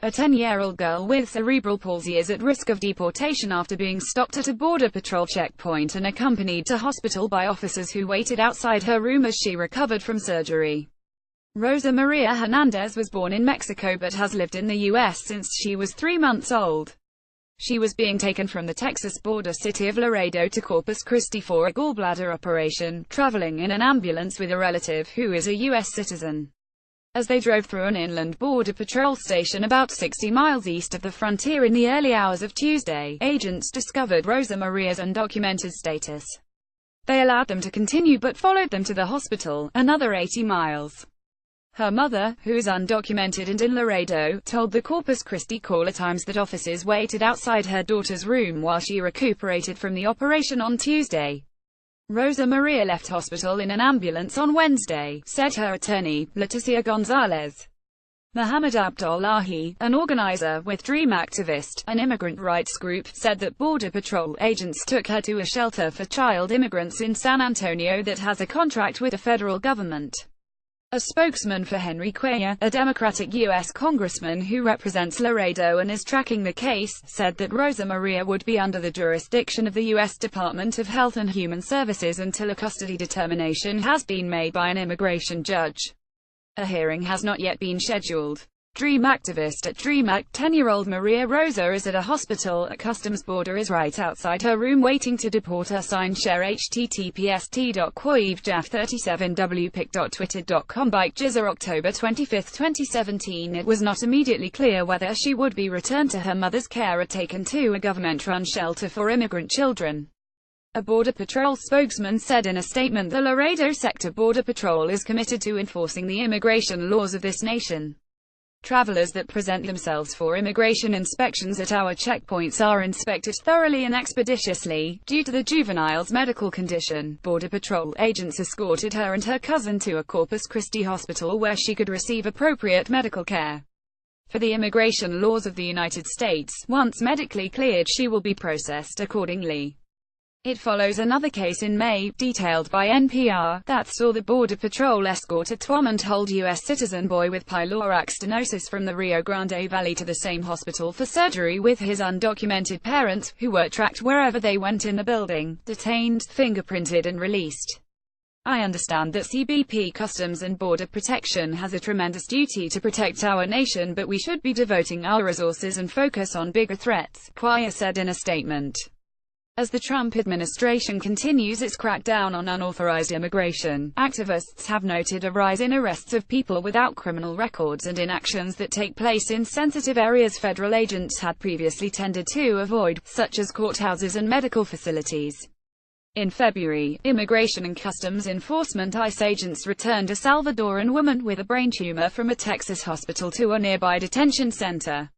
A 10-year-old girl with cerebral palsy is at risk of deportation after being stopped at a Border Patrol checkpoint and accompanied to hospital by officers who waited outside her room as she recovered from surgery. Rosa Maria Hernandez was born in Mexico but has lived in the U.S. since she was 3 months old. She was being taken from the Texas border city of Laredo to Corpus Christi for a gallbladder operation, traveling in an ambulance with a relative who is a U.S. citizen. As they drove through an inland border patrol station about 60 miles east of the frontier in the early hours of Tuesday, agents discovered Rosa Maria's undocumented status. They allowed them to continue but followed them to the hospital, another 80 miles. Her mother, who is undocumented and in Laredo, told the Corpus Christi Caller-Times that officers waited outside her daughter's room while she recuperated from the operation on Tuesday. Rosa Maria left hospital in an ambulance on Wednesday, said her attorney, Leticia Gonzalez. Mohammed Abdullahi, an organizer with Dream Activist, an immigrant rights group, said that Border Patrol agents took her to a shelter for child immigrants in San Antonio that has a contract with the federal government. A spokesman for Henry Cuellar, a Democratic U.S. congressman who represents Laredo and is tracking the case, said that Rosa Maria would be under the jurisdiction of the U.S. Department of Health and Human Services until a custody determination has been made by an immigration judge. A hearing has not yet been scheduled. Dream Activist at DreamAct 10-year-old Maria Rosa is at a hospital at Customs border is right outside her room waiting to deport her. Share https://t.qoivjaf37wpic.twitter.com Bike Jizza October 25, 2017. It was not immediately clear whether she would be returned to her mother's care or taken to a government-run shelter for immigrant children. A Border Patrol spokesman said in a statement the Laredo Sector Border Patrol is committed to enforcing the immigration laws of this nation. Travelers that present themselves for immigration inspections at our checkpoints are inspected thoroughly and expeditiously. Due to the juvenile's medical condition, Border Patrol agents escorted her and her cousin to a Corpus Christi hospital where she could receive appropriate medical care. For the immigration laws of the United States, once medically cleared she will be processed accordingly. It follows another case in May, detailed by NPR, that saw the Border Patrol escort a 12-month-old U.S. citizen boy with pyloric stenosis from the Rio Grande Valley to the same hospital for surgery with his undocumented parents, who were tracked wherever they went in the building, detained, fingerprinted and released. I understand that CBP Customs and Border Protection has a tremendous duty to protect our nation, but we should be devoting our resources and focus on bigger threats, Cuellar said in a statement. As the Trump administration continues its crackdown on unauthorized immigration, activists have noted a rise in arrests of people without criminal records and in actions that take place in sensitive areas federal agents had previously tended to avoid, such as courthouses and medical facilities. In February, Immigration and Customs Enforcement ICE agents returned a Salvadoran woman with a brain tumor from a Texas hospital to a nearby detention center.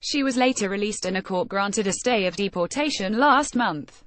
She was later released and a court granted a stay of deportation last month.